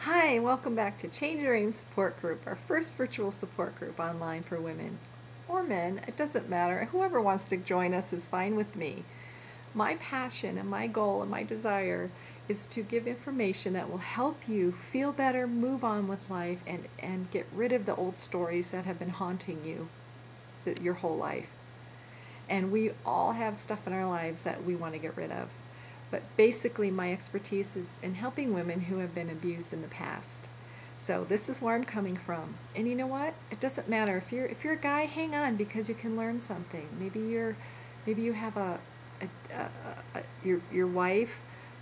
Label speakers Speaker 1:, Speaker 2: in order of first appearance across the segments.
Speaker 1: Hi, welcome back to Change Your Aim Support Group, our first virtual support group online for women or men. It doesn't matter. Whoever wants to join us is fine with me. My passion and my goal and my desire is to give information that will help you feel better, move on with life, and get rid of the old stories that have been haunting you your whole life. And we all have stuff in our lives that we want to get rid of. But basically, my expertise is in helping women who have been abused in the past. So this is where I'm coming from. And you know what? It doesn't matter if you're a guy. Hang on, because you can learn something. Maybe you have your wife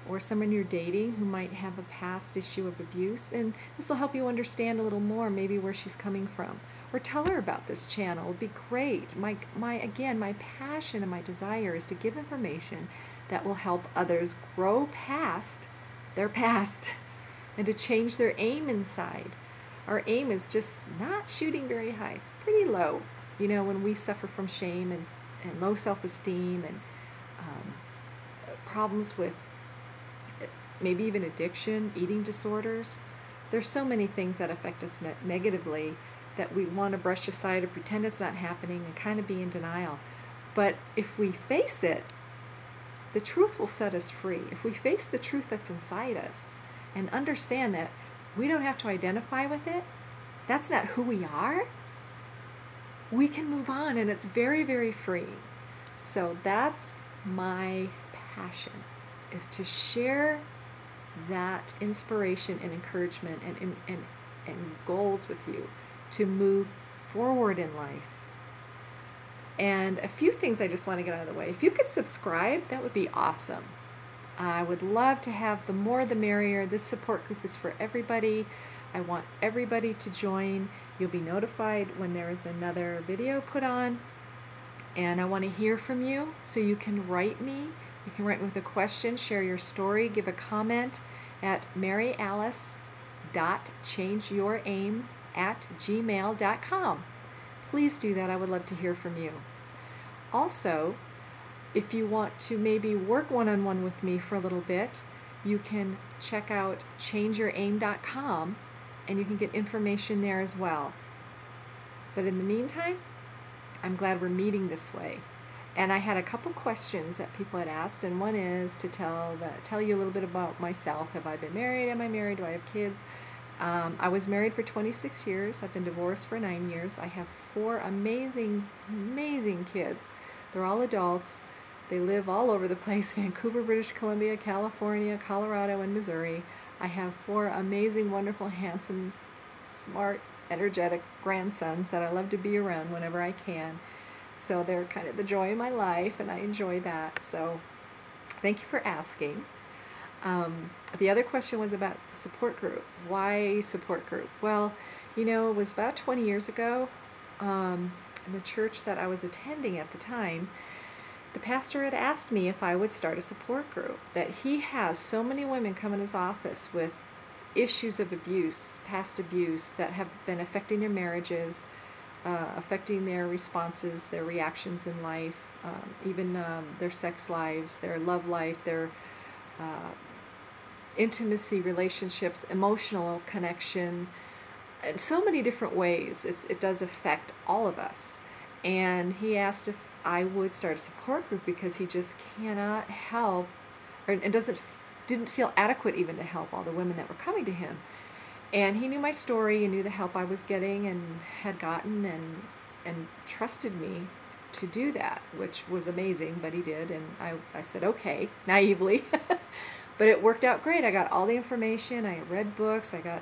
Speaker 1: or someone you're dating who might have a past issue of abuse, and this will help you understand a little more maybe where she's coming from. Or tell her about this channel. It would be great. My passion and my desire is to give information that will help others grow past their past and to change their aim inside. Our aim is just not shooting very high. It's pretty low. You know, when we suffer from shame and low self-esteem and problems with maybe even addiction, eating disorders, there's so many things that affect us negatively that we want to brush aside or pretend it's not happening and kind of be in denial. But if we face it, the truth will set us free. If we face the truth that's inside us and understand that we don't have to identify with it, that's not who we are, we can move on, and it's very, very freeing. So that's my passion, is to share that inspiration and encouragement and goals with you to move forward in life. And a few things I just want to get out of the way. If you could subscribe, that would be awesome. I would love to have the more the merrier. This support group is for everybody. I want everybody to join. You'll be notified when there is another video put on. And I want to hear from you, so you can write me. You can write me with a question, share your story, give a comment at maryalice.changeyouraim@gmail.com. Please do that. I would love to hear from you. Also, if you want to maybe work one-on-one with me for a little bit, you can check out changeyouraim.com and you can get information there as well. But in the meantime, I'm glad we're meeting this way. And I had a couple questions that people had asked, and one is to tell you a little bit about myself. Have I been married? Am I married? Do I have kids? I was married for 26 years. I've been divorced for 9 years. I have 4 amazing, amazing kids. They're all adults. They live all over the place: Vancouver, British Columbia, California, Colorado, and Missouri. I have 4 amazing, wonderful, handsome, smart, energetic grandsons that I love to be around whenever I can. So they're kind of the joy of my life, and I enjoy that. So thank you for asking. The other question was about the support group. Why support group? Well, you know, it was about 20 years ago in the church that I was attending at the time. The pastor had asked me if I would start a support group, that he has so many women come in his office with issues of abuse, past abuse, that have been affecting their marriages, affecting their responses, their reactions in life, even their sex lives, their love life, their intimacy, relationships, emotional connection, in so many different ways. It does affect all of us. And he asked if I would start a support group because he just cannot help, and didn't feel adequate even to help all the women that were coming to him. And he knew my story and knew the help I was getting and had gotten, and trusted me to do that, which was amazing, but he did. And I said, okay, naively. But it worked out great. I got all the information. I read books. I got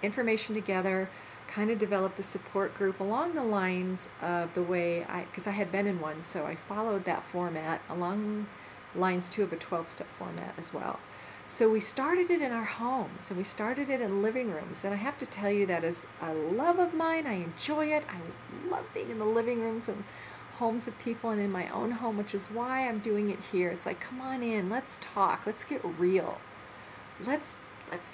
Speaker 1: information together, kind of developed the support group along the lines of the way because I had been in one, so I followed that format along lines too of a 12-step format as well. So we started it in our homes, and we started it in living rooms. And I have to tell you, that is a love of mine. I enjoy it. I love being in the living rooms of homes of people and in my own home, which is why I'm doing it here. It's like, come on in, let's talk, let's get real. Let's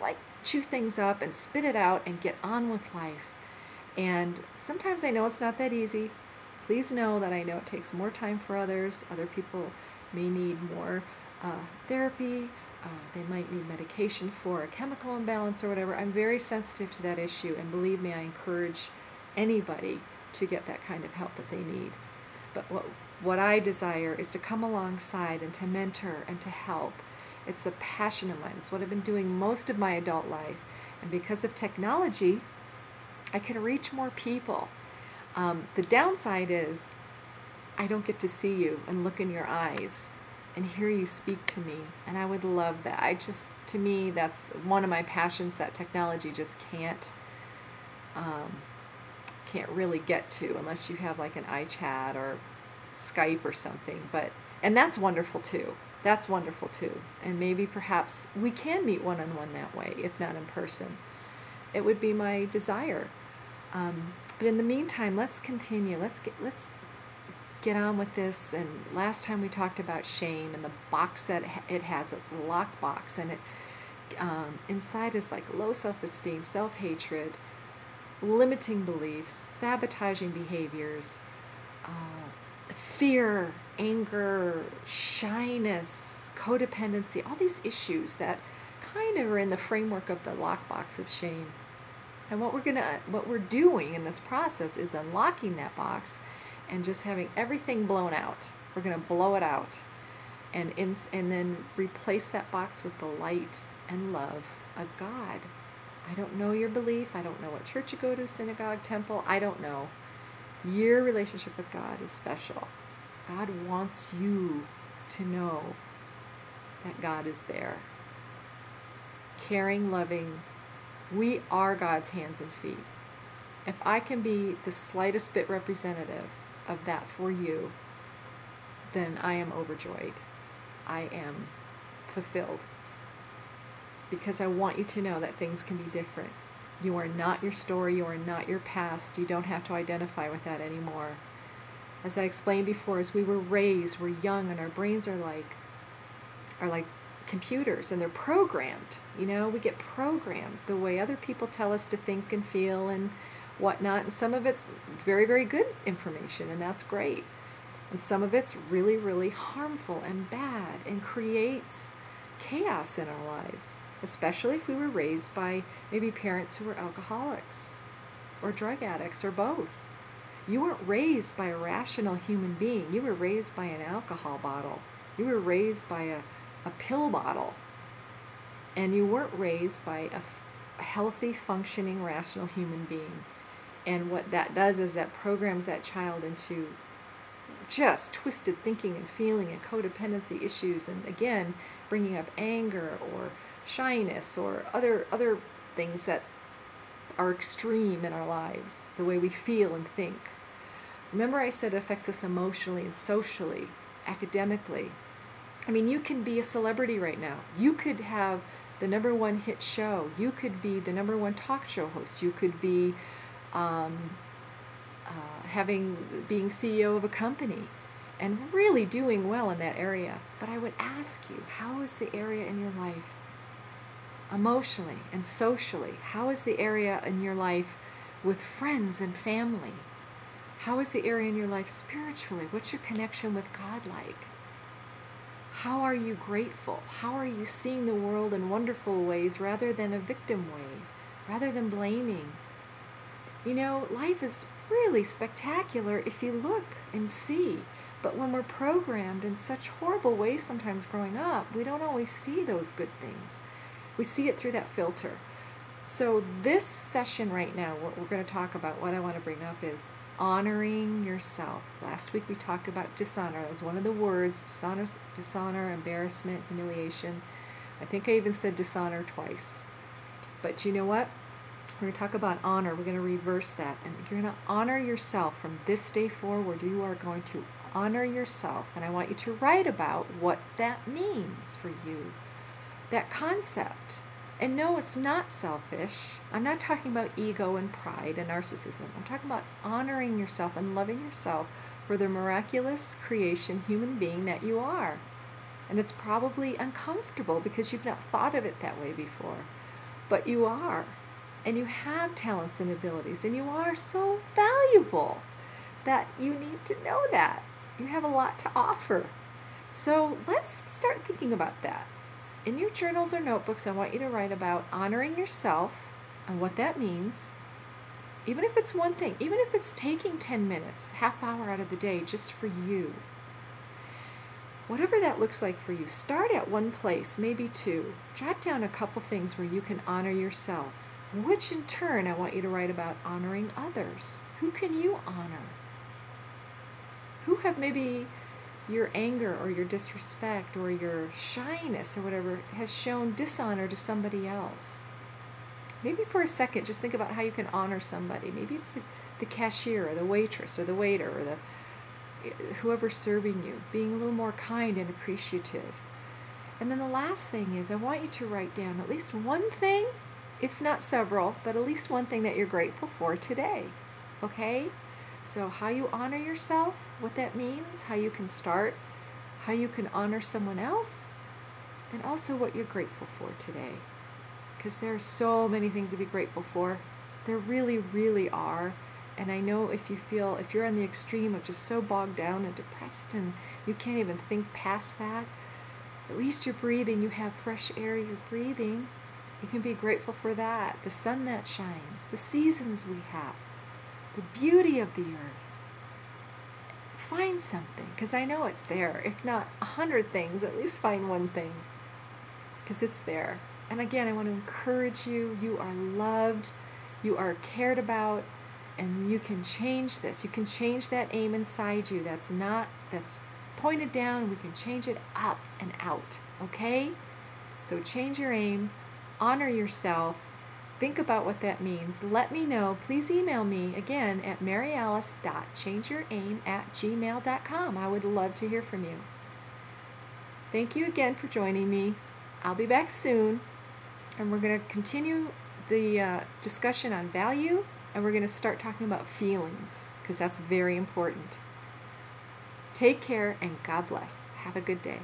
Speaker 1: like chew things up and spit it out and get on with life. And sometimes I know it's not that easy. Please know that I know it takes more time for others. Other people may need more therapy they might need medication for a chemical imbalance or whatever. I'm very sensitive to that issue, and believe me, I encourage anybody to get that kind of help that they need. But what I desire is to come alongside and to mentor and to help. It's a passion of mine. It's what I've been doing most of my adult life. And because of technology, I can reach more people. The downside is I don't get to see you and look in your eyes and hear you speak to me. And I would love that. To me, that's one of my passions that technology just can't really get to unless you have like an iChat or Skype or something. And that's wonderful too. That's wonderful too. And maybe perhaps we can meet one-on-one that way, if not in person. It would be my desire. But in the meantime, let's continue. Let's get on with this. And last time we talked about shame and the box that it has. It's a lock box, and it inside is like low self-esteem, self-hatred, limiting beliefs, sabotaging behaviors, fear, anger, shyness, codependency, all these issues that kind of are in the framework of the lockbox of shame. And what we're doing in this process is unlocking that box and just having everything blown out. We're going to blow it out and then replace that box with the light and love of God. I don't know your belief. I don't know what church you go to, synagogue, temple. I don't know. Your relationship with God is special. God wants you to know that God is there. Caring, loving. We are God's hands and feet. If I can be the slightest bit representative of that for you, then I am overjoyed. I am fulfilled. Because I want you to know that things can be different. You are not your story. You are not your past. You don't have to identify with that anymore. As I explained before, as we were raised, we're young, and our brains are like computers, and they're programmed. You know, we get programmed the way other people tell us to think and feel and whatnot. And some of it's very, very good information, and that's great. And some of it's really, really harmful and bad and creates chaos in our lives, especially if we were raised by maybe parents who were alcoholics or drug addicts or both. You weren't raised by a rational human being. You were raised by an alcohol bottle. You were raised by a pill bottle. And you weren't raised by a healthy, functioning, rational human being. And what that does is that programs that child into just twisted thinking and feeling and codependency issues, and again, bringing up anger or shyness or other things that are extreme in our lives, the way we feel and think. Remember I said it affects us emotionally and socially, academically. I mean, you can be a celebrity right now. You could have the #1 hit show. You could be the #1 talk show host. You could be being CEO of a company and really doing well in that area. But I would ask you, how is the area in your life emotionally and socially? How is the area in your life with friends and family? How is the area in your life spiritually? What's your connection with God like? How are you grateful? How are you seeing the world in wonderful ways rather than a victim way, rather than blaming? You know, life is really spectacular if you look and see. But when we're programmed in such horrible ways sometimes growing up, we don't always see those good things. We see it through that filter. So this session right now, what we're going to talk about, what I want to bring up is honoring yourself. Last week we talked about dishonor. That was one of the words, dishonor, embarrassment, humiliation. I think I even said dishonor twice. But you know what? We're going to talk about honor. We're going to reverse that. And you're going to honor yourself from this day forward. You are going to honor yourself. And I want you to write about what that means for you. That concept. And no, it's not selfish. I'm not talking about ego and pride and narcissism. I'm talking about honoring yourself and loving yourself for the miraculous creation human being that you are. And it's probably uncomfortable because you've not thought of it that way before. But you are. And you have talents and abilities. And you are so valuable that you need to know that. You have a lot to offer. So let's start thinking about that. in your journals or notebooks, I want you to write about honoring yourself and what that means. Even if it's one thing, even if it's taking 10 minutes, half hour out of the day just for you. Whatever that looks like for you, start at one place, maybe two. Jot down a couple things where you can honor yourself, which in turn I want you to write about honoring others. Who can you honor? Who have maybe your anger or your disrespect or your shyness or whatever has shown dishonor to somebody else? Maybe for a second, just think about how you can honor somebody. Maybe it's the cashier or the waitress or the waiter or whoever's serving you, being a little more kind and appreciative. And then the last thing is I want you to write down at least one thing, if not several, but at least one thing that you're grateful for today. Okay? So how you honor yourself, what that means, how you can start, how you can honor someone else, and also what you're grateful for today. Because there are so many things to be grateful for. There really, really are. And I know if you're on the extreme of just so bogged down and depressed and you can't even think past that, at least you're breathing, you have fresh air, you're breathing. You can be grateful for that, the sun that shines, the seasons we have, the beauty of the earth. Find something, because I know it's there. If not 100 things, at least find one thing, because it's there. And again, I want to encourage you. You are loved, you are cared about, and you can change this. You can change that aim inside you that's pointed down. We can change it up and out, okay? So change your aim, honor yourself, think about what that means. Let me know. Please email me again at maryalice.changeyouraim@gmail.com. I would love to hear from you. Thank you again for joining me. I'll be back soon, and we're going to continue the discussion on value, and we're going to start talking about feelings, because that's very important. Take care, and God bless. Have a good day.